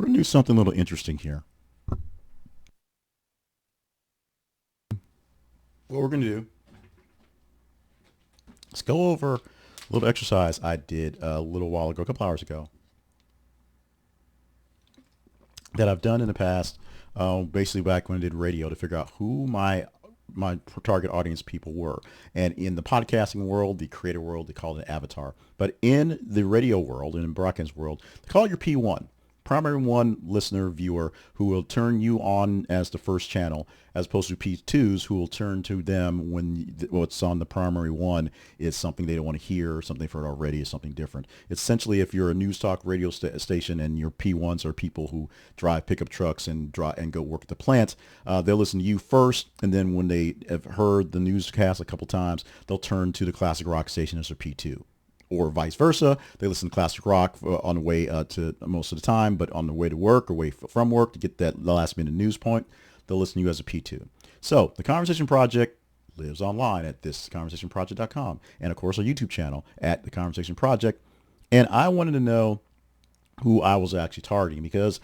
We're going to do something a little interesting here. What we're going to do is go over a little exercise I did a little while ago, a couple hours ago, that I've done in the past, basically back when I did radio to figure out who my target audience people were. And in the podcasting world, the creator world, they call it an avatar. But in the radio world and in broadcast world, they call it your P1. Primary one listener viewer who will turn you on as the first channel, as opposed to P2s who will turn to them when what's on the primary one is something they don't want to hear, or something they've heard already, is something different. Essentially, if you're a news talk radio station and your P1s are people who drive pickup trucks and go work at the plant, they'll listen to you first, and then when they have heard the newscast a couple times, they'll turn to the classic rock station as their P2, or vice versa. They listen to classic rock on the way to most of the time, but on the way to work or way from work to get the last minute news point, they'll listen to you as a P2. So the Conversation Project lives online at thisconversationproject.com, and of course our YouTube channel at The Conversation Project. And I wanted to know who I was actually targeting, because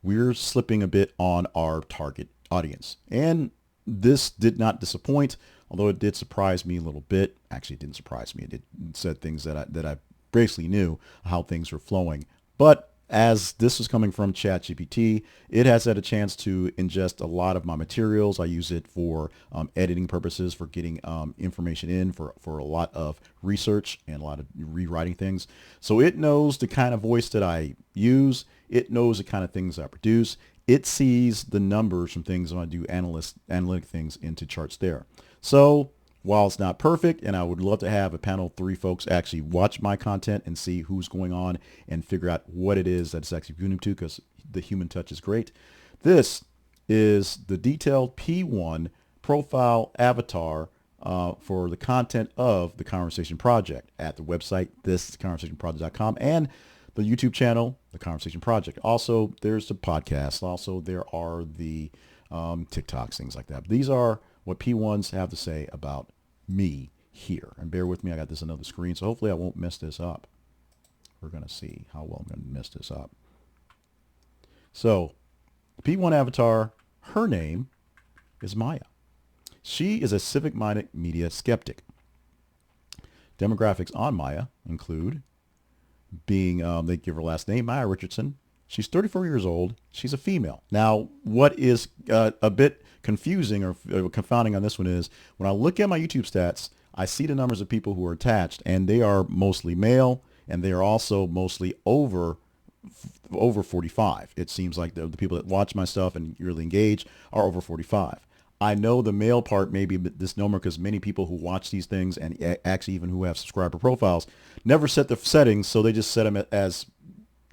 we're slipping a bit on our target audience. And this did not disappoint, although it did surprise me a little bit. Actually, it didn't surprise me. It said things that I basically knew how things were flowing. But as this was coming from ChatGPT, it has had a chance to ingest a lot of my materials. I use it for editing purposes, for getting information in, for a lot of research and a lot of rewriting things. So it knows the kind of voice that I use. It knows the kind of things I produce. It sees the numbers from things when I do analytic things into charts there. So while it's not perfect, and I would love to have a panel of 3 folks actually watch my content and see who's going on and figure out what it is that's actually viewing to, because the human touch is great. This is the detailed P1 profile avatar for the content of the Conversation Project at the website, thisconversationproject.com, and the YouTube channel, The Conversation Project. Also, there's the podcast. Also, there are the TikToks, things like that. But these are what P1s have to say about me here. And bear with me, I got this on another screen, so hopefully I won't mess this up. We're going to see how well I'm going to mess this up. So, the P1 avatar, her name is Maya. She is a civic-minded media skeptic. Demographics on Maya include being, they give her last name, Maya Richardson. She's 34 years old. She's a female. Now, what is a bit confusing or confounding on this one is when I look at my YouTube stats, I see the numbers of people who are attached, and they are mostly male, and they are also mostly over 45. It seems like the people that watch my stuff and really engage are over 45. I know the male part may be this number because many people who watch these things, and actually even who have subscriber profiles, never set the settings, so they just set them as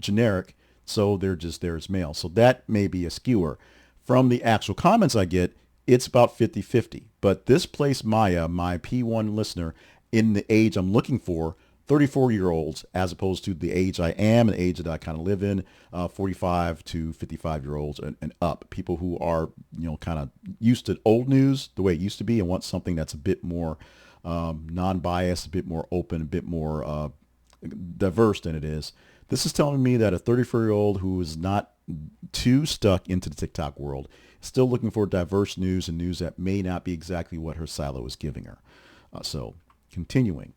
generic, so they're just there as male. So that may be a skewer. From the actual comments I get, it's about 50-50. But this placed Maya, my P1 listener, in the age I'm looking for, 34-year-olds, as opposed to the age I am and the age that I kind of live in, 45 to 55-year-olds and up. People who are, kind of used to old news the way it used to be and want something that's a bit more non-biased, a bit more open, a bit more diverse than it is. This is telling me that a 34-year-old who is not too stuck into the TikTok world is still looking for diverse news and news that may not be exactly what her silo is giving her. So continuing.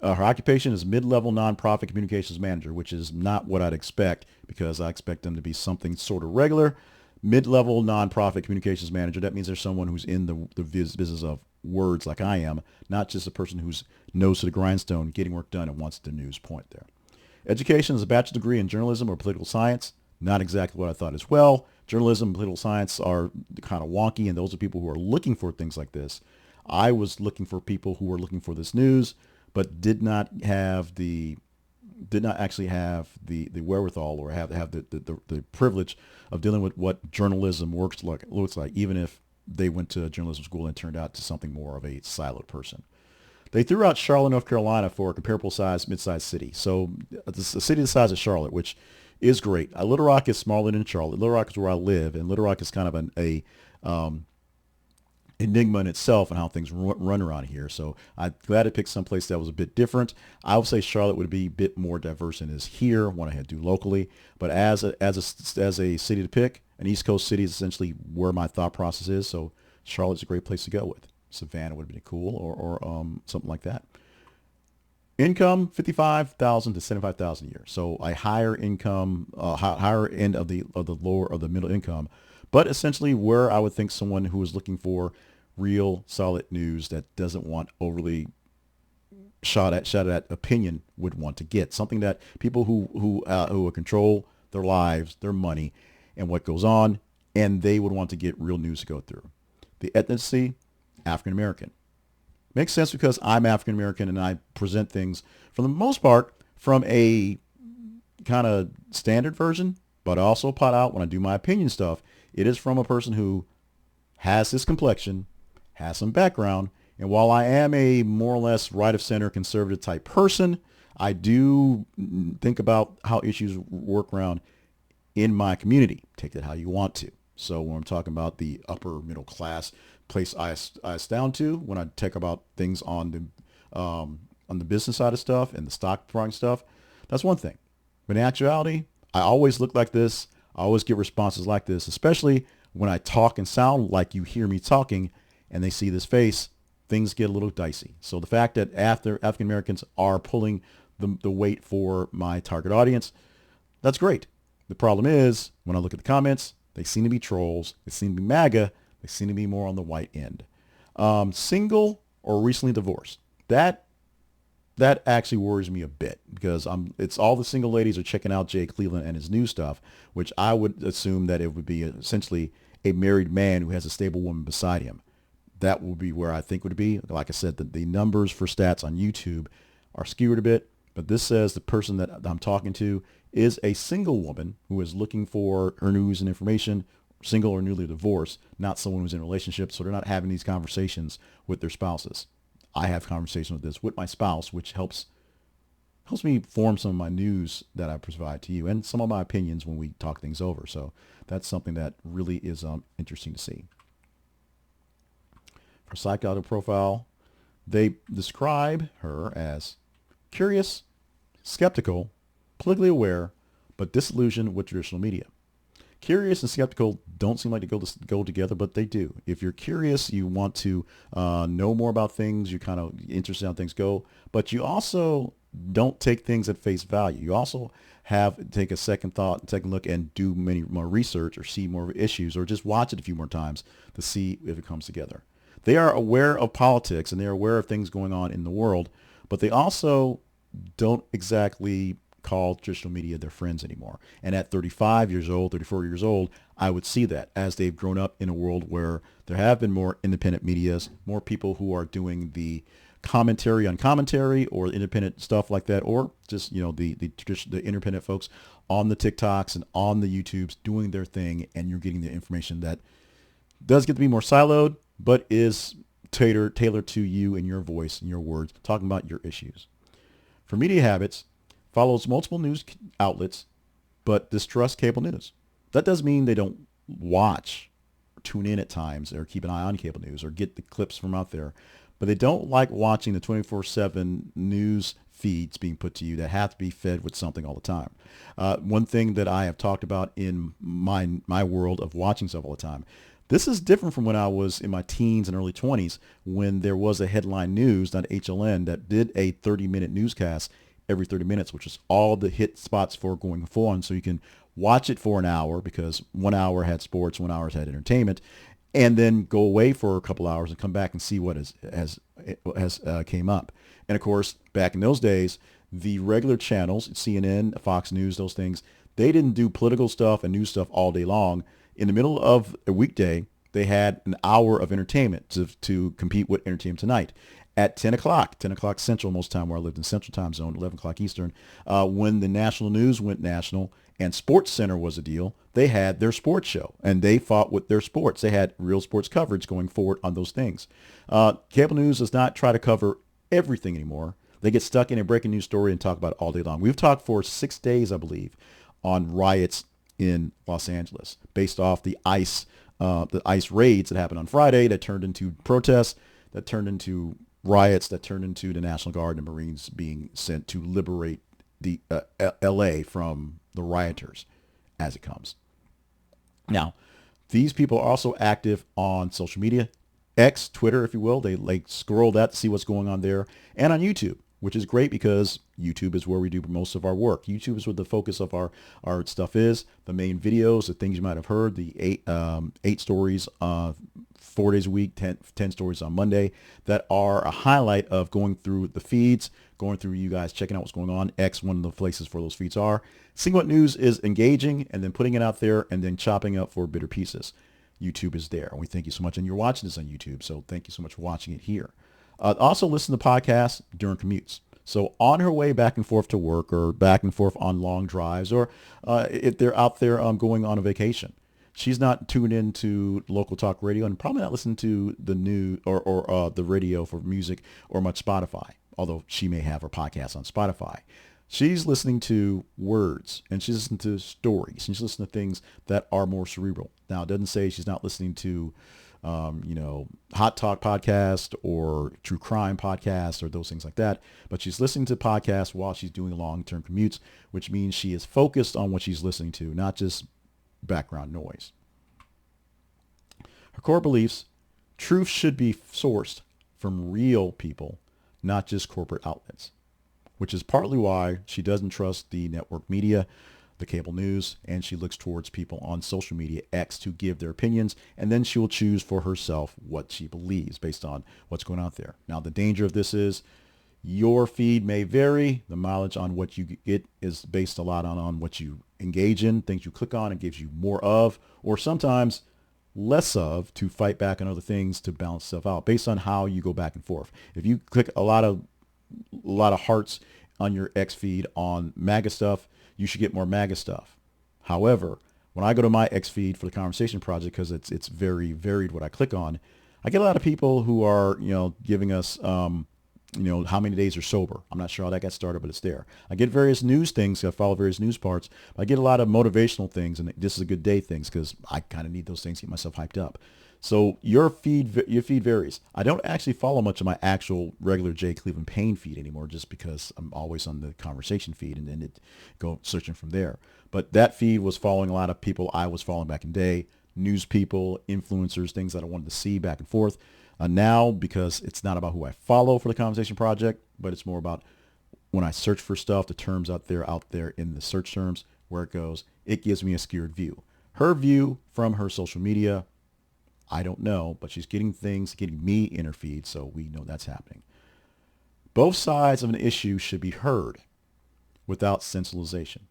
Her occupation is mid-level nonprofit communications manager, which is not what I'd expect, because I expect them to be something sort of regular. Mid-level nonprofit communications manager, that means there's someone who's in the business of words like I am, not just a person who's nose to the grindstone, getting work done and wants the news point there. Education is a bachelor's degree in journalism or political science. Not exactly what I thought as well. Journalism and political science are kind of wonky, and those are people who are looking for things like this. I was looking for people who were looking for this news, but did not actually have the wherewithal or have the privilege of dealing with what journalism looks like, even if they went to journalism school and turned out to something more of a siloed person. They threw out Charlotte, North Carolina for a comparable size, mid-sized city. So it's a city the size of Charlotte, which is great. Little Rock is smaller than Charlotte. Little Rock is where I live, and Little Rock is kind of enigma in itself and how things run around here. So I'm glad I picked someplace that was a bit different. I would say Charlotte would be a bit more diverse than it is here, what I had to do locally. But as a city to pick, an East Coast city is essentially where my thought process is. So Charlotte's a great place to go with. Savannah would have been cool, or something like that. Income 55,000 to 75,000 a year. So a higher income, higher end of the lower of the middle income, but essentially where I would think someone who is looking for real solid news that doesn't want overly shot at opinion would want to get something that people who control their lives, their money, and what goes on, and they would want to get real news to go through. The ethnicity, African American. Makes sense because I'm African American and I present things for the most part from a kind of standard version, but I also pot out when I do my opinion stuff. It is from a person who has this complexion, has some background, and while I am a more or less right of center conservative type person, I do think about how issues work around in my community. Take that how you want to. So when I'm talking about the upper middle class place I astound to, when I talk about things on the business side of stuff and the stock market stuff, that's one thing. But in actuality, I always look like this. I always get responses like this, especially when I talk and sound like you hear me talking and they see this face, things get a little dicey. So the fact that after African Americans are pulling the weight for my target audience, that's great. The problem is when I look at the comments, they seem to be trolls. They seem to be MAGA. They seem to be more on the white end. Single or recently divorced. That actually worries me a bit because it's all the single ladies are checking out Jay Cleveland and his new stuff, which I would assume that it would be essentially a married man who has a stable woman beside him. That would be where I think would be. Like I said, the numbers for stats on YouTube are skewed a bit, but this says the person that I'm talking to is a single woman who is looking for her news and information, single or newly divorced, not someone who's in a relationship. So they're not having these conversations with their spouses. I have conversations with this with my spouse, which helps me form some of my news that I provide to you and some of my opinions when we talk things over. So that's something that really is interesting to see. For psychological profile, they describe her as curious, skeptical, politically aware, but disillusioned with traditional media. Curious and skeptical don't seem like to go together, but they do. If you're curious, you want to know more about things, you're kind of interested in how things go, but you also don't take things at face value. You also take a second thought, second look, and do many more research or see more issues or just watch it a few more times to see if it comes together. They are aware of politics and they're aware of things going on in the world, but they also don't exactly call traditional media their friends anymore. And at 35 years old, 34 years old, I would see that as they've grown up in a world where there have been more independent medias, more people who are doing the commentary on commentary or independent stuff like that, or just, the independent folks on the TikToks and on the YouTubes doing their thing, and you're getting the information that does get to be more siloed, but is tailored to you and your voice and your words, talking about your issues. For media habits, follows multiple news outlets, but distrust cable news. That doesn't mean they don't watch, tune in at times, or keep an eye on cable news, or get the clips from out there. But they don't like watching the 24/7 news feeds being put to you that have to be fed with something all the time. One thing that I have talked about in my world of watching stuff all the time, this is different from when I was in my teens and early 20s when there was a headline news, not HLN, that did a 30-minute newscast every 30 minutes, which is all the hit spots for going forward. So you can watch it for an hour because 1 hour had sports, 1 hour had entertainment, and then go away for a couple hours and come back and see what has came up. And of course, back in those days, the regular channels, CNN, Fox News, those things, they didn't do political stuff and news stuff all day long. In the middle of a weekday, they had an hour of entertainment to compete with Entertainment Tonight. At 10 o'clock Central, most time where I lived in Central Time Zone, 11 o'clock Eastern, when the national news went national and Sports Center was a deal, they had their sports show and they fought with their sports. They had real sports coverage going forward on those things. Cable news does not try to cover everything anymore. They get stuck in a breaking news story and talk about it all day long. We've talked for 6 days, I believe, on riots in Los Angeles based off the ICE the ICE raids that happened on Friday that turned into protests, that turned into riots, that turned into the National Guard and Marines being sent to liberate the LA from the rioters as it comes. Now, these people are also active on social media, X, Twitter, if you will. They like scroll that to see what's going on there, and on YouTube, which is great because YouTube is where we do most of our work. YouTube is where the focus of our stuff is. The main videos, the things you might have heard, the eight stories, 4 days a week, 10 stories on Monday that are a highlight of going through the feeds, going through you guys, checking out what's going on. X, one of the places for those feeds are. Seeing what news is engaging and then putting it out there and then chopping up for bitter pieces. YouTube is there. And we thank you so much. And you're watching this on YouTube. So thank you so much for watching it here. Also listen to podcasts during commutes. So on her way back and forth to work or back and forth on long drives or if they're out there going on a vacation, she's not tuned into local talk radio and probably not listening to the news or the radio for music or much Spotify, although she may have her podcast on Spotify. She's listening to words and she's listening to stories and she's listening to things that are more cerebral. Now, it doesn't say she's not listening to, hot talk podcast or true crime podcast or those things like that. But she's listening to podcasts while she's doing long-term commutes, which means she is focused on what she's listening to, not just background noise. Her core beliefs: truth should be sourced from real people, not just corporate outlets, which is partly why she doesn't trust the network media, the cable news, and she looks towards people on social media, X, to give their opinions, and then she will choose for herself what she believes based on what's going out there. Now, the danger of this is your feed may vary. The mileage on what you get is based a lot on what you engage in, things you click on, and gives you more of, or sometimes less of, to fight back on other things to balance stuff out based on how you go back and forth. If you click a lot of hearts on your X feed on MAGA stuff, you should get more MAGA stuff. However, when I go to my X feed for the Conversation Project, because it's very varied what I click on, I get a lot of people who are, giving us, how many days are sober. I'm not sure how that got started, but it's there. I get various news things. I follow various news parts. I get a lot of motivational things and this is a good day things because I kind of need those things to get myself hyped up. So your feed varies. I don't actually follow much of my actual regular Jay Cleveland Payne feed anymore, just because I'm always on the Conversation feed and then go searching from there. But that feed was following a lot of people I was following back in the day, news people, influencers, things that I wanted to see back and forth. Now, because it's not about who I follow for the Conversation Project, but it's more about when I search for stuff, the terms out there in the search terms, where it goes, it gives me a skewed view. Her view from her social media, I don't know, but she's getting me in her feed, so we know that's happening. Both sides of an issue should be heard without sensationalization.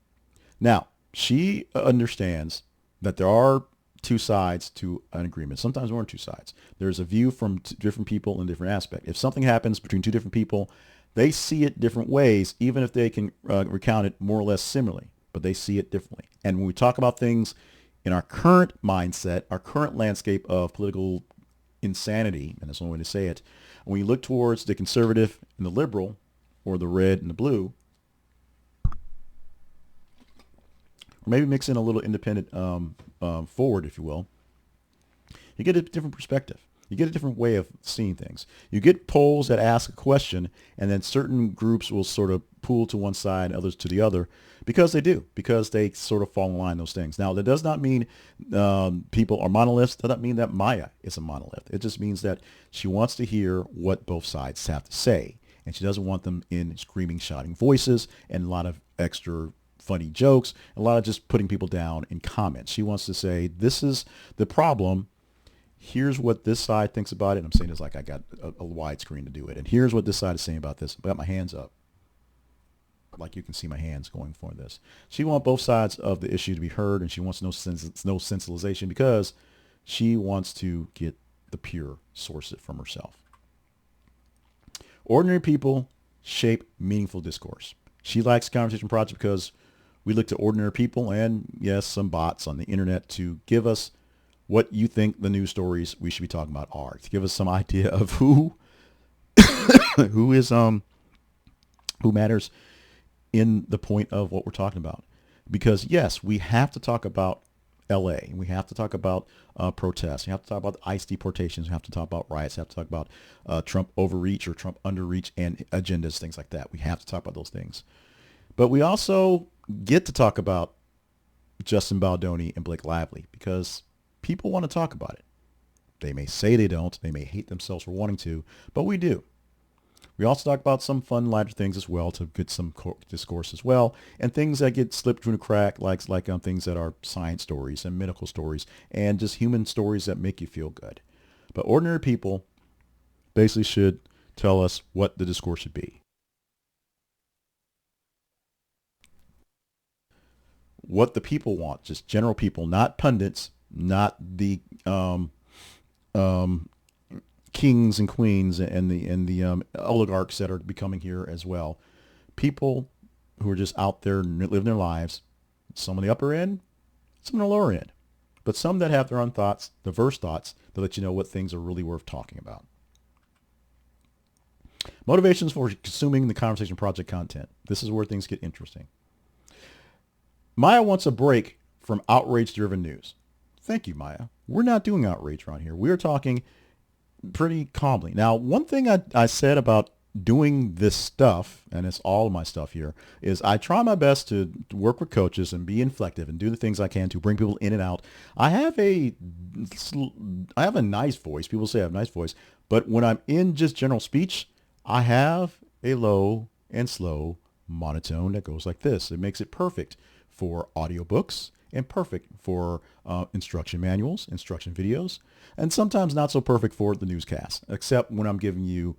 Now, she understands that there are two sides to an agreement. Sometimes more than two sides. There's a view from different people in different aspects. If something happens between two different people, they see it different ways, even if they can recount it more or less similarly, but they see it differently. And when we talk about things in our current mindset, our current landscape of political insanity, and that's the only way to say it, when you look towards the conservative and the liberal, or the red and the blue, or maybe mix in a little independent forward, if you will, you get a different perspective. You get a different way of seeing things. You get polls that ask a question, and then certain groups will sort of pool to one side, others to the other, because they sort of fall in line those things. Now, that does not mean people are monoliths. That doesn't mean that Maya is a monolith. It just means that she wants to hear what both sides have to say, and she doesn't want them in screaming, shouting voices and a lot of extra funny jokes, a lot of just putting people down in comments. She wants to say, this is the problem. Here's what this side thinks about it. And I'm saying this like I got a wide screen to do it. And here's what this side is saying about this. I got my hands up. Like you can see my hands going for this. She wants both sides of the issue to be heard, and she wants no sensationalization because she wants to get the pure source it from herself. Ordinary people shape meaningful discourse. She likes Conversation Project because we look to ordinary people and, yes, some bots on the internet to give us what you think the news stories we should be talking about are, to give us some idea of who matters in the point of what we're talking about. Because yes, we have to talk about LA. And we have to talk about protests. We have to talk about ICE deportations. We have to talk about riots. We have to talk about Trump overreach or Trump underreach and agendas, things like that. We have to talk about those things. But we also get to talk about Justin Baldoni and Blake Lively because people want to talk about it. They may say they don't. They may hate themselves for wanting to, but we do. We also talk about some fun, lighter things as well to get some discourse as well, and things that get slipped through the crack, like things that are science stories and medical stories and just human stories that make you feel good. But ordinary people basically should tell us what the discourse should be. What the people want, just general people, not pundits, not the um, kings and queens and the oligarchs that are becoming here as well. People who are just out there living their lives. Some on the upper end, some on the lower end, but some that have their own thoughts, diverse thoughts, to let you know what things are really worth talking about. Motivations for consuming the Conversation Project content. This is where things get interesting. Maya wants a break from outrage-driven news. Thank you, Maya. We're not doing outrage around here. We're talking pretty calmly. Now, one thing I said about doing this stuff, and it's all of my stuff here, is I try my best to work with coaches and be inflective and do the things I can to bring people in and out. I have a nice voice. People say I have a nice voice. But when I'm in just general speech, I have a low and slow monotone that goes like this. It makes it perfect for audiobooks and perfect for instruction manuals, instruction videos, and sometimes not so perfect for the newscast, except when I'm giving you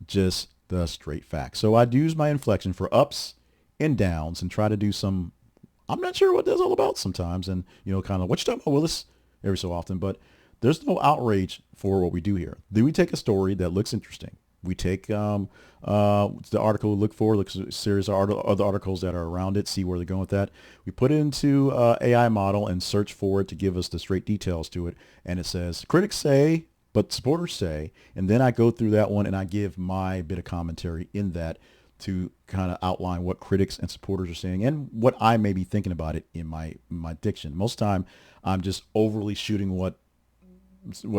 just the straight facts. So I'd use my inflection for ups and downs and try to do some, I'm not sure what that's all about sometimes, and kind of what you talking about, Willis, every so often, but there's no outrage for what we do here. Then we take a story that looks interesting. We take the article we look for, look at a series of other articles that are around it, see where they're going with that. We put it into AI model and search for it to give us the straight details to it. And it says, critics say, but supporters say, and then I go through that one and I give my bit of commentary in that to kind of outline what critics and supporters are saying and what I may be thinking about it in my diction. Most of the time, I'm just overly shooting what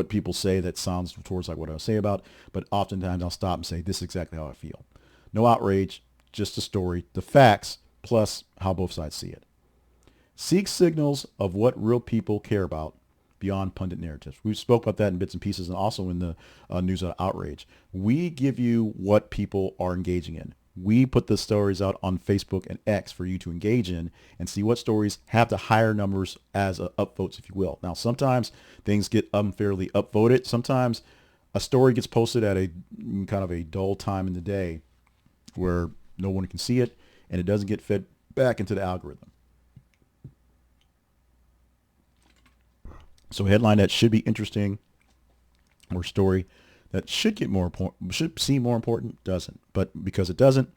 people say that sounds towards like what I say about, but oftentimes I'll stop and say, this is exactly how I feel. No outrage, just a story, the facts, plus how both sides see it. Seek signals of what real people care about beyond pundit narratives. We spoke about that in bits and pieces and also in the news of outrage. We give you what people are engaging in. We put the stories out on Facebook and X for you to engage in and see what stories have the higher numbers as upvotes, if you will. Now, sometimes things get unfairly upvoted. Sometimes a story gets posted at a kind of a dull time in the day where no one can see it and it doesn't get fed back into the algorithm. So a headline that should be interesting or story that should get more important, should seem more important, doesn't. But because it doesn't,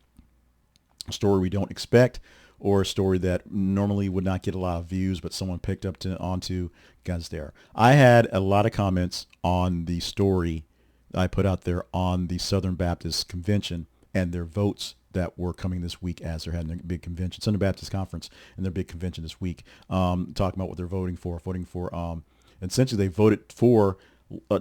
a story we don't expect, or a story that normally would not get a lot of views, but someone picked up onto, guys there. I had a lot of comments on the story I put out there on the Southern Baptist Convention and their votes that were coming this week as they're having a big convention, Southern Baptist Conference, and their big convention this week, talking about what they're voting for, essentially they voted for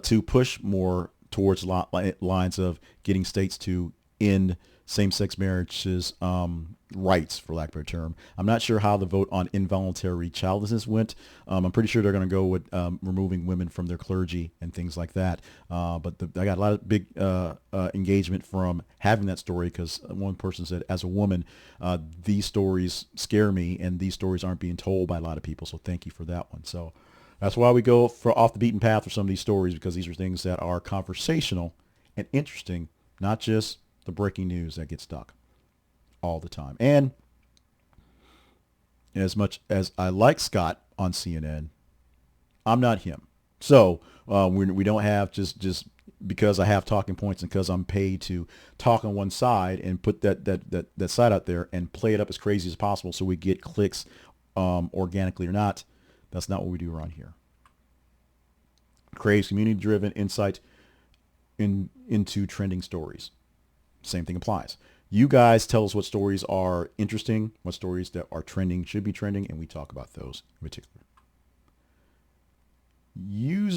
to push more towards lines of getting states to end same-sex marriages rights, for lack of a better term. I'm not sure how the vote on involuntary childlessness went. I'm pretty sure they're going to go with removing women from their clergy and things like that. But I got a lot of big engagement from having that story because one person said, as a woman, these stories scare me and these stories aren't being told by a lot of people. So thank you for that one. So that's why we go for off the beaten path for some of these stories, because these are things that are conversational and interesting, not just the breaking news that gets stuck all the time. And as much as I like Scott on CNN, I'm not him. So we don't have just because I have talking points and because I'm paid to talk on one side and put that side out there and play it up as crazy as possible so we get clicks organically or not. That's not what we do around here. Craves community-driven insight into trending stories. Same thing applies. You guys tell us what stories are interesting, what stories that are trending should be trending, and we talk about those in particular.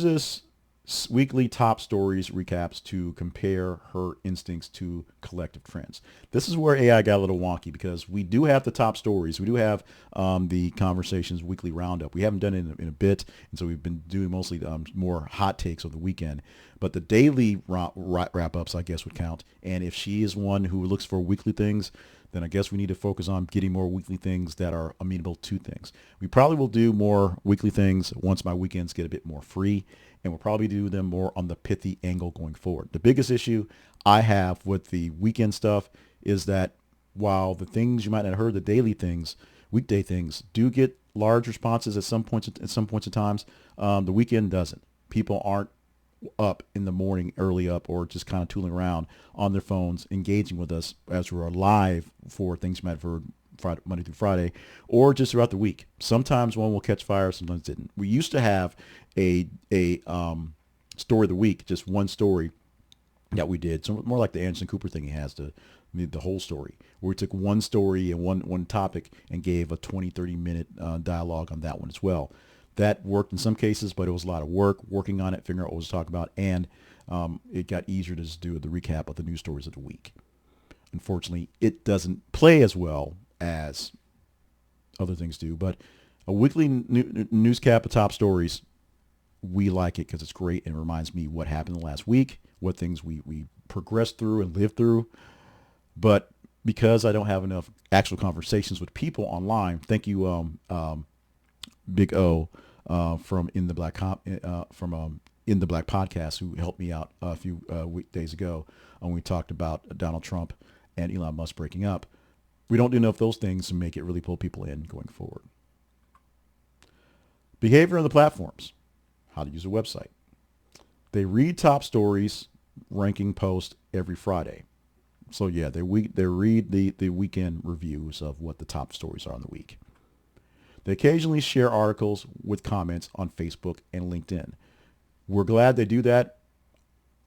uses weekly top stories recaps to compare her instincts to collective trends. This is where AI got a little wonky because we do have the top stories. We do have the conversations weekly roundup. We haven't done it in a bit, and so we've been doing mostly more hot takes of the weekend. But the daily wrap-ups, I guess, would count. And if she is one who looks for weekly things, then I guess we need to focus on getting more weekly things that are amenable to things. We probably will do more weekly things once my weekends get a bit more free, and we'll probably do them more on the pithy angle going forward. The biggest issue I have with the weekend stuff is that while the things you might not have heard, the daily things, weekday things, do get large responses at some points in times, the weekend doesn't. People aren't up in the morning, early up, or just kind of tooling around on their phones, engaging with us as we're live for things you might have heard Monday through Friday, or just throughout the week. Sometimes one will catch fire, sometimes didn't. We used to have a story of the week, just one story that we did. So more like the Anderson Cooper thing he has, the whole story, where we took one story and one topic and gave a 20-30 minute dialogue on that one as well. That worked in some cases, but it was a lot of work working on it, figuring out what was talking about, and it got easier to just do the recap of the news stories of the week. Unfortunately, it doesn't play as well as other things do, but a weekly news cap of top stories, we like it because it's great and it reminds me what happened the last week, what things we progressed through and lived through. But because I don't have enough actual conversations with people online, thank you, Big O from In the Black In the Black podcast, who helped me out a few weekdays ago when we talked about Donald Trump and Elon Musk breaking up. We don't do enough of those things to make it really pull people in going forward. Behavior on the platforms. How to use a website. They read top stories, ranking posts every Friday. So yeah, they read the weekend reviews of what the top stories are on the week. They occasionally share articles with comments on Facebook and LinkedIn. We're glad they do that.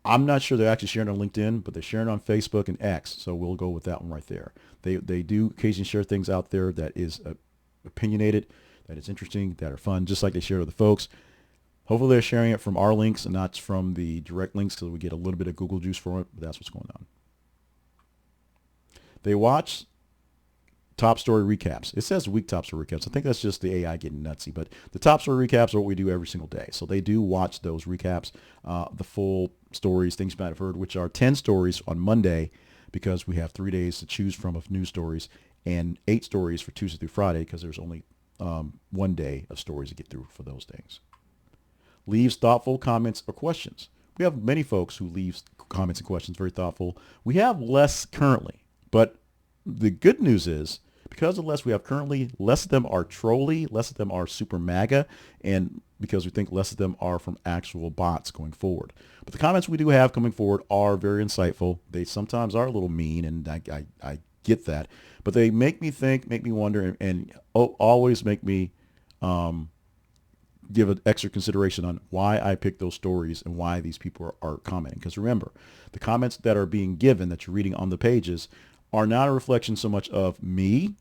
I'm not sure they're actually sharing on LinkedIn, but they're sharing on Facebook and X, so we'll go with that one right there. They do occasionally share things out there that is opinionated, that is interesting, that are fun, just like they share with the folks. Hopefully they're sharing it from our links and not from the direct links so we get a little bit of Google juice for it, but that's what's going on. They watch top story recaps. It says week top story recaps. I think that's just the AI getting nutsy, but the top story recaps are what we do every single day. So they do watch those recaps, the full stories, things you might have heard, which are 10 stories on Monday because we have 3 days to choose from of news stories and 8 stories for Tuesday through Friday because there's only 1 day of stories to get through for those things. Leaves thoughtful comments or questions. We have many folks who leave comments and questions, very thoughtful. We have less currently, but the good news is because of less we have currently, less of them are trolly, less of them are super MAGA, and because we think less of them are from actual bots going forward. But the comments we do have coming forward are very insightful. They sometimes are a little mean, and I get that, but they make me think, make me wonder, and always make me give an extra consideration on why I picked those stories and why these people are commenting. Because remember, the comments that are being given that you're reading on the pages are not a reflection so much of me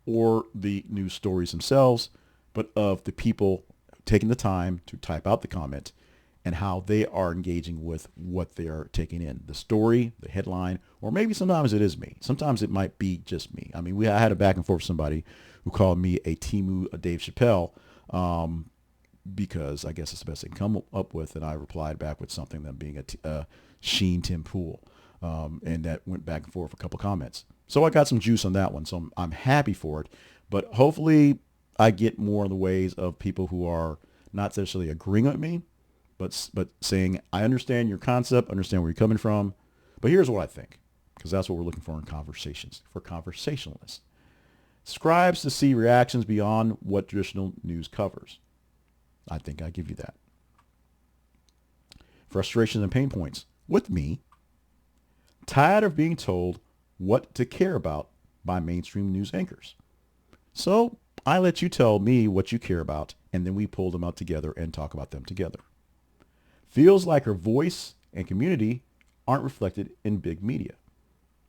or the news stories themselves, but of the people taking the time to type out the comment and how they are engaging with what they are taking in. The story, the headline, or maybe sometimes it is me. Sometimes it might be just me. I mean, I had a back and forth with somebody who called me a Dave Chappelle because I guess it's the best they can come up with, and I replied back with something that being a Sheen Tim Pool. And that went back and forth a couple comments. So I got some juice on that one. So I'm happy for it. But hopefully I get more in the ways of people who are not necessarily agreeing with me, but saying, I understand your concept, understand where you're coming from, but here's what I think, because that's what we're looking for in conversations, for conversationalists. Scribes to see reactions beyond what traditional news covers. I think I give you that. Frustrations and pain points with me. Tired of being told what to care about by mainstream news anchors. So I let you tell me what you care about, and then we pull them out together and talk about them together. Feels like her voice and community aren't reflected in big media.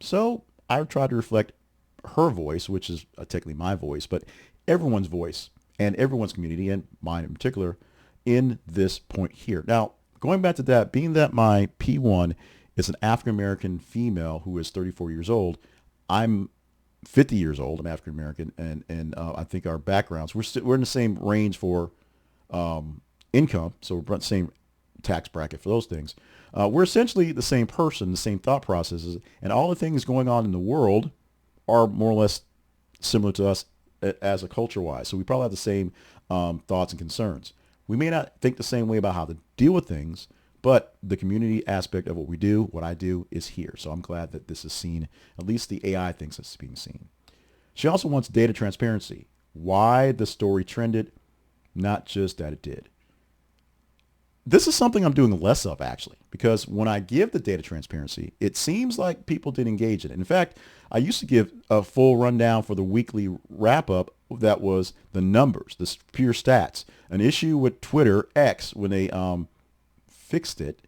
So I try to reflect her voice, which is technically my voice, but everyone's voice and everyone's community, and mine in particular, in this point here. Now, going back to that, being that my P1 is an African-American female who is 34 years old, I'm 50 years old. I'm African-American, and I think our backgrounds, we're in the same range for income, so we're in the same tax bracket for those things. We're essentially the same person, the same thought processes, and all the things going on in the world are more or less similar to us as a culture-wise. So we probably have the same thoughts and concerns. We may not think the same way about how to deal with things, but the community aspect of what we do, what I do, is here. So I'm glad that this is seen. At least the AI thinks it's being seen. She also wants data transparency. Why the story trended, not just that it did. This is something I'm doing less of, actually, because when I give the data transparency, it seems like people didn't engage in it. In fact, I used to give a full rundown for the weekly wrap-up that was the numbers, the pure stats. An issue with Twitter X when they fixed it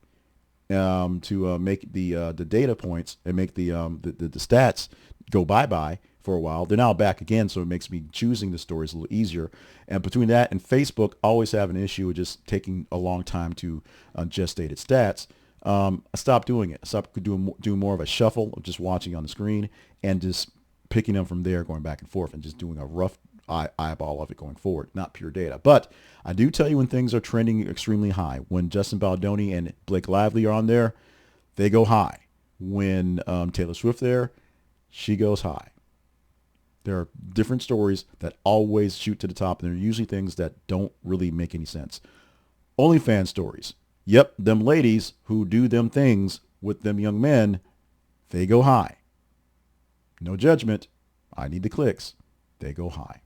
to make the data points and make the stats go bye-bye for a while. They're now back again, so it makes me choosing the stories a little easier. And between that and Facebook always have an issue with just taking a long time to gestate its stats. I stopped doing it. I stopped doing more of a shuffle of just watching on the screen and just picking them from there, going back and forth, and just doing a rough eyeball of it going forward, not pure data. But I do tell you when things are trending extremely high. When Justin Baldoni and Blake Lively are on there, they go high. When Taylor Swift there, she goes high. There are different stories that always shoot to the top, and they're usually things that don't really make any sense. OnlyFans stories. Yep, them ladies who do them things with them young men, they go high. No judgment. I need the clicks. They go high.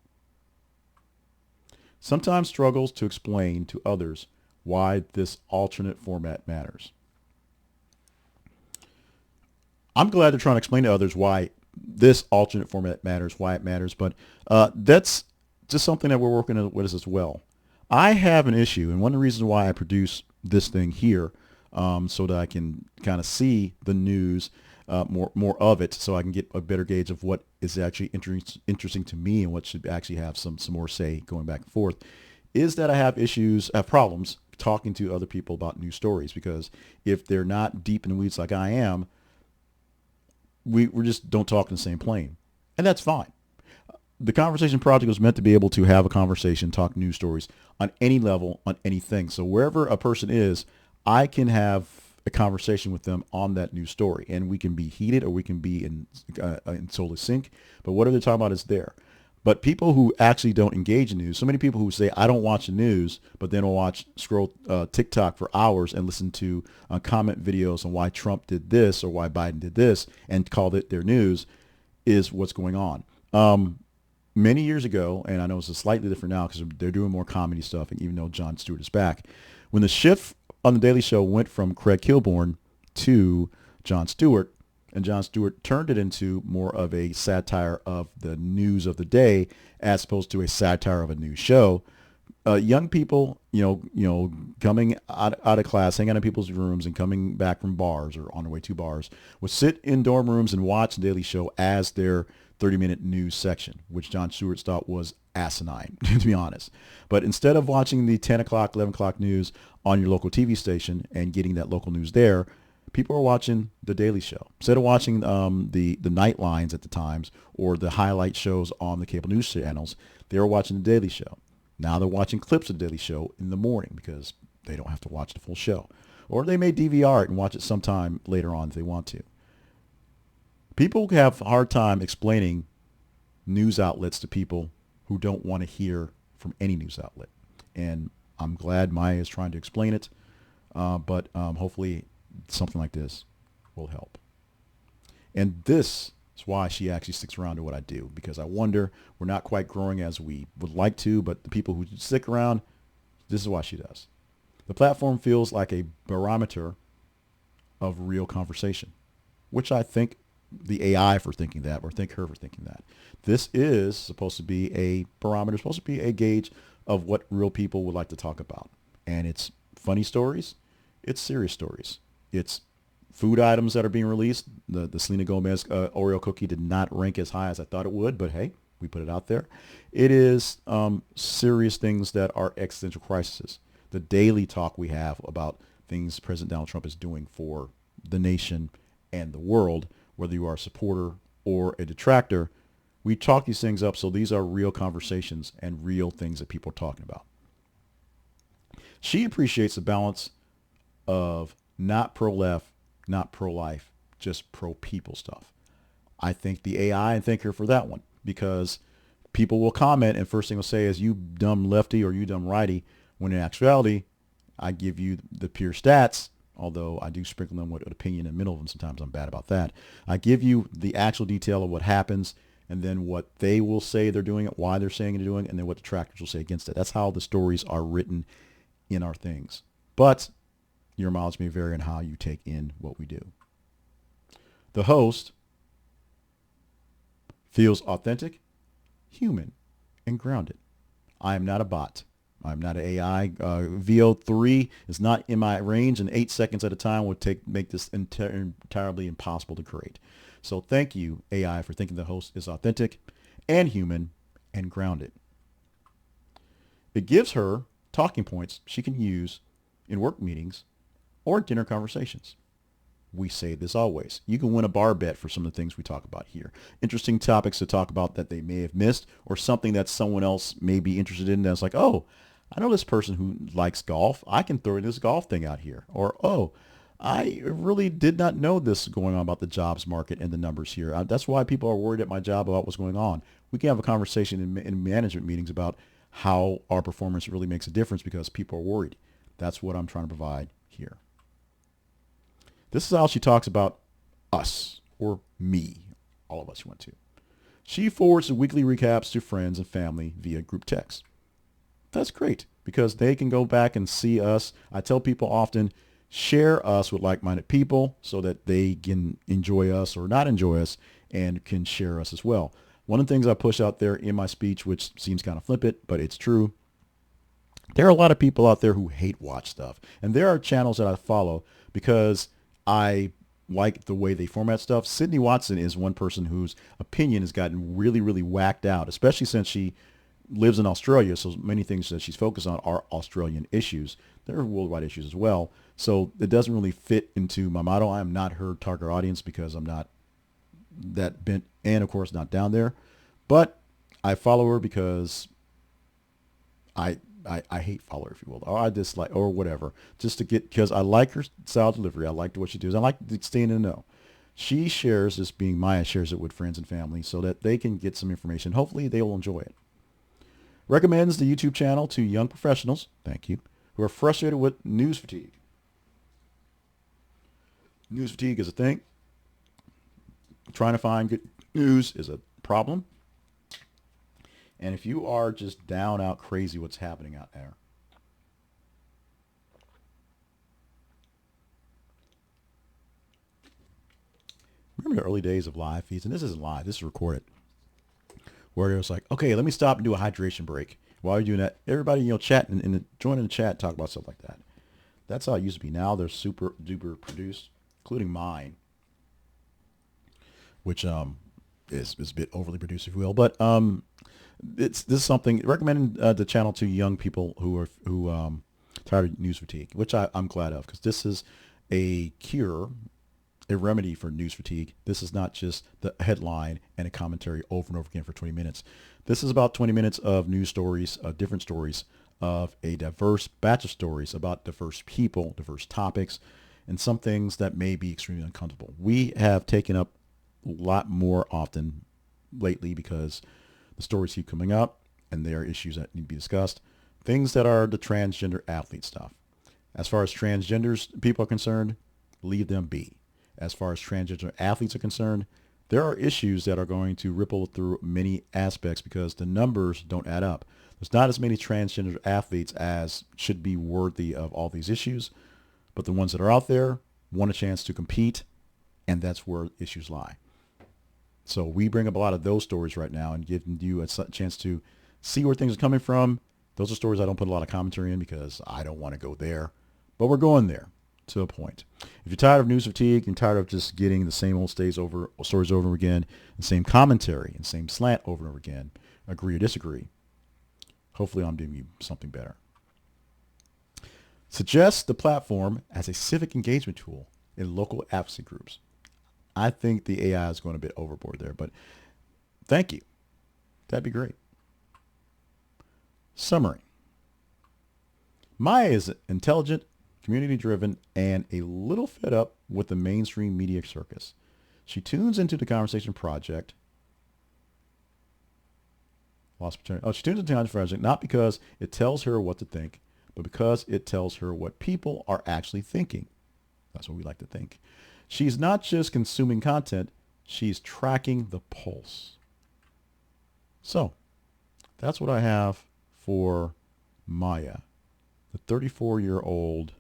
Sometimes struggles to explain to others why this alternate format matters. I'm glad they're trying to explain to others why this alternate format matters, why it matters, but that's just something that we're working with as well. I have an issue, and one of the reasons why I produce this thing here, so that I can kind of see the news, more of it, so I can get a better gauge of what is actually interesting to me and what should actually have some more say going back and forth, is that I have problems talking to other people about news stories, because if they're not deep in the weeds like I am, we just don't talk in the same plane, and that's fine. The Conversation Project was meant to be able to have a conversation, talk news stories on any level, on anything. So wherever a person is, I can have a conversation with them on that news story, and we can be heated or we can be in total sync. But whatever they're talking about is there. But people who actually don't engage in news, so many people who say, I don't watch the news, but then will scroll TikTok for hours and listen to comment videos on why Trump did this or why Biden did this and called it their news, is what's going on. Many years ago, and I know it's slightly different now because they're doing more comedy stuff, and even though Jon Stewart is back, when the shift on The Daily Show went from Craig Kilborn to Jon Stewart, and Jon Stewart turned it into more of a satire of the news of the day as opposed to a satire of a news show. Young people, coming out of class, hanging out in people's rooms and coming back from bars or on their way to bars, would sit in dorm rooms and watch The Daily Show as their 30-minute news section, which Jon Stewart thought was asinine, to be honest. But instead of watching the 10 o'clock, 11 o'clock news on your local TV station and getting that local news there, people are watching The Daily Show. Instead of watching the night lines at the times or the highlight shows on the cable news channels, they were watching The Daily Show. Now they're watching clips of The Daily Show in the morning because they don't have to watch the full show. Or they may DVR it and watch it sometime later on if they want to. People have a hard time explaining news outlets to people who don't want to hear from any news outlet. And I'm glad Maya is trying to explain it, but hopefully something like this will help. And this is why she actually sticks around to what I do, because I wonder, we're not quite growing as we would like to, but the people who stick around, this is why she does. The platform feels like a barometer of real conversation, which I think the AI for thinking that, or think her for thinking that. This is supposed to be a barometer, supposed to be a gauge of what real people would like to talk about. And it's funny stories, it's serious stories. It's food items that are being released. The Selena Gomez Oreo cookie did not rank as high as I thought it would, but hey, we put it out there. It is serious things that are existential crises. the daily talk we have about things President Donald Trump is doing for the nation and the world, whether you are a supporter or a detractor, we talk these things up. So these are real conversations and real things that people are talking about. She appreciates the balance of not pro-left, not pro-life, just pro-people stuff. I thank the AI and thank her for that one, because people will comment and first thing they'll say is, you dumb lefty or you dumb righty, when in actuality, I give you the pure stats, although I do sprinkle them with an opinion in the middle of them. Sometimes I'm bad about that. I give you the actual detail of what happens, and then what they will say they're doing it, why they're saying they're doing it, and then what detractors will say against it. That's how the stories are written in our things. But your mileage may vary in how you take in what we do. The host feels authentic, human, and grounded. I am not a bot. I'm not an AI. VO3 is not in my range, and 8 seconds at a time would make this entirely impossible to create. So thank you, AI, for thinking the host is authentic and human and grounded. It gives her talking points she can use in work meetings or dinner conversations. We say this always. You can win a bar bet for some of the things we talk about here. Interesting topics to talk about that they may have missed, or something that someone else may be interested in that's like, oh, I know this person who likes golf. I can throw this golf thing out here. Or, oh, I really did not know this going on about the jobs market and the numbers here. That's why people are worried at my job about what's going on. We can have a conversation in management meetings about how our performance really makes a difference because people are worried. That's what I'm trying to provide here. This is how she talks about us, or me, all of us who want to. She forwards the weekly recaps to friends and family via group text. That's great because they can go back and see us. I tell people often, share us with like-minded people so that they can enjoy us or not enjoy us and can share us as well. One of the things I push out there in my speech, which seems kind of flippant, but it's true. There are a lot of people out there who hate watch stuff. And there are channels that I follow because I like the way they format stuff. Sydney Watson is one person whose opinion has gotten really, really whacked out, especially since she lives in Australia. So many things that she's focused on are Australian issues. There are worldwide issues as well. So it doesn't really fit into my motto. I am not her target audience because I'm not that bent and, of course, not down there. But I follow her because I hate follow her, if you will, or I dislike, or whatever, just to get, because I like her style delivery. I like what she does. I like staying in the know. She shares this, being Maya shares it with friends and family so that they can get some information. Hopefully they will enjoy it. Recommends the YouTube channel to young professionals, thank you, who are frustrated with news fatigue. News fatigue is a thing. Trying to find good news is a problem. And if you are just down out crazy what's happening out there, remember the early days of live feeds, and this isn't live, this is recorded, where it was like, okay, let me stop and do a hydration break. While you're doing that, everybody, chat and join in the chat, talk about stuff like that. That's how it used to be. Now they're super duper produced, including mine, which is a bit overly produced, if you will. But this is something recommending the channel to young people who tired of news fatigue, which I'm glad of, because this is a cure, a remedy for news fatigue. This is not just the headline and a commentary over and over again for 20 minutes. This is about 20 minutes of news stories, different stories, of a diverse batch of stories about diverse people, diverse topics, and some things that may be extremely uncomfortable. We have taken up a lot more often lately because the stories keep coming up and there are issues that need to be discussed. Things that are the transgender athlete stuff. As far as transgenders people are concerned, leave them be. As far as transgender athletes are concerned, there are issues that are going to ripple through many aspects because the numbers don't add up. There's not as many transgender athletes as should be worthy of all these issues, but the ones that are out there want a chance to compete, and that's where issues lie. So we bring up a lot of those stories right now and give you a chance to see where things are coming from. Those are stories I don't put a lot of commentary in because I don't want to go there, but we're going there to a point. If you're tired of news fatigue and tired of just getting the same old stories over and again, the same commentary and same slant over and over again, agree or disagree, hopefully I'm doing you something better. Suggests the platform as a civic engagement tool in local advocacy groups. I think the AI is going a bit overboard there, but thank you. That'd be great. Summary. Maya is intelligent, community-driven, and a little fed up with the mainstream media circus. She tunes into the Conversation Project. She tunes into the Conversation Project not because it tells her what to think, but because it tells her what people are actually thinking. That's what we like to think. She's not just consuming content, she's tracking the pulse. So, that's what I have for Maya, the 34-year-old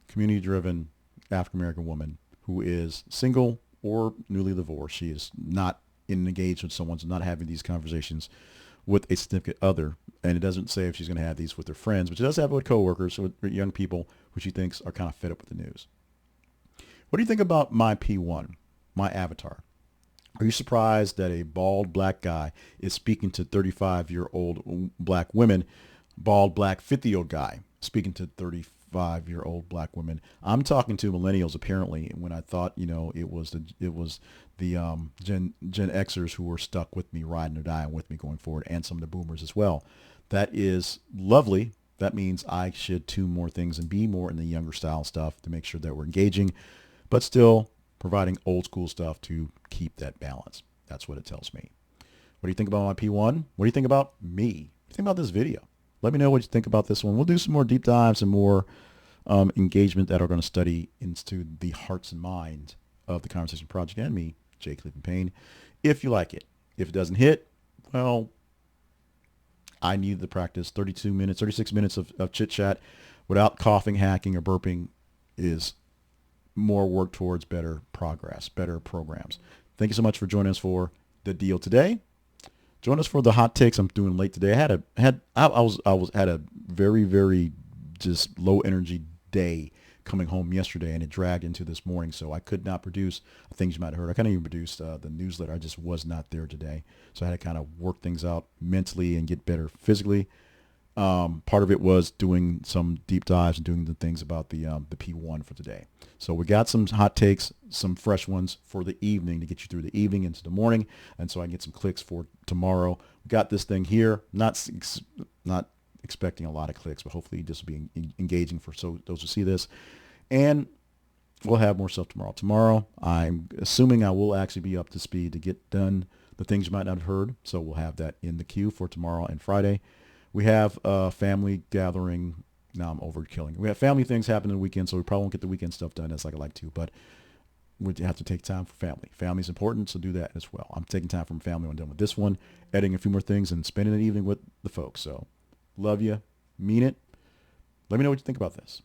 community-driven African-American woman who is single or newly divorced. She is not engaged with someone, so not having these conversations with a significant other. And it doesn't say if she's going to have these with her friends, but she does have it with coworkers, with young people who she thinks are kind of fed up with the news. What do you think about my P1, my avatar? Are you surprised that a bald black guy is speaking to 35-year-old black women, bald black 50-year-old guy speaking to 35-year-old black women? I'm talking to millennials apparently. When I thought, it was the Gen Xers who were stuck with me, riding or dying with me going forward, and some of the boomers as well. That is lovely. That means I should tune more things and be more in the younger style stuff to make sure that we're engaging, but still providing old school stuff to keep that balance. That's what it tells me. What do you think about my P1? What do you think about me? What do you think about this video? Let me know what you think about this one. We'll do some more deep dives and more engagement that are going to study into the hearts and minds of the Conversation Project and me, Jay Cleveland Payne, if you like it. If it doesn't hit, well, I need to practice 36 minutes of chit chat without coughing, hacking, or burping is more work towards better progress, better programs. Thank you so much for joining us for the deal today. Join us for the hot takes. I'm doing late today. I had a very, very just low energy day coming home yesterday, and it dragged into this morning, so I could not produce things you might have heard. I couldn't even produce the newsletter. I just was not there today, so I had to kind of work things out mentally and get better physically. Part of it was doing some deep dives and doing the things about the P1 for today. So we got some hot takes, some fresh ones for the evening to get you through the evening into the morning, and so I can get some clicks for tomorrow. We got this thing here, not expecting a lot of clicks, but hopefully this will be engaging for those who see this. And we'll have more stuff tomorrow. Tomorrow, I'm assuming I will actually be up to speed to get done the things you might not have heard. So we'll have that in the queue for tomorrow and Friday. We have a family gathering. Now I'm overkilling. We have family things happening the weekend, so we probably won't get the weekend stuff done as like I like to, but we have to take time for family. Family's important, so do that as well. I'm taking time from family when I'm done with this one, editing a few more things, and spending an evening with the folks. So love you. Mean it. Let me know what you think about this.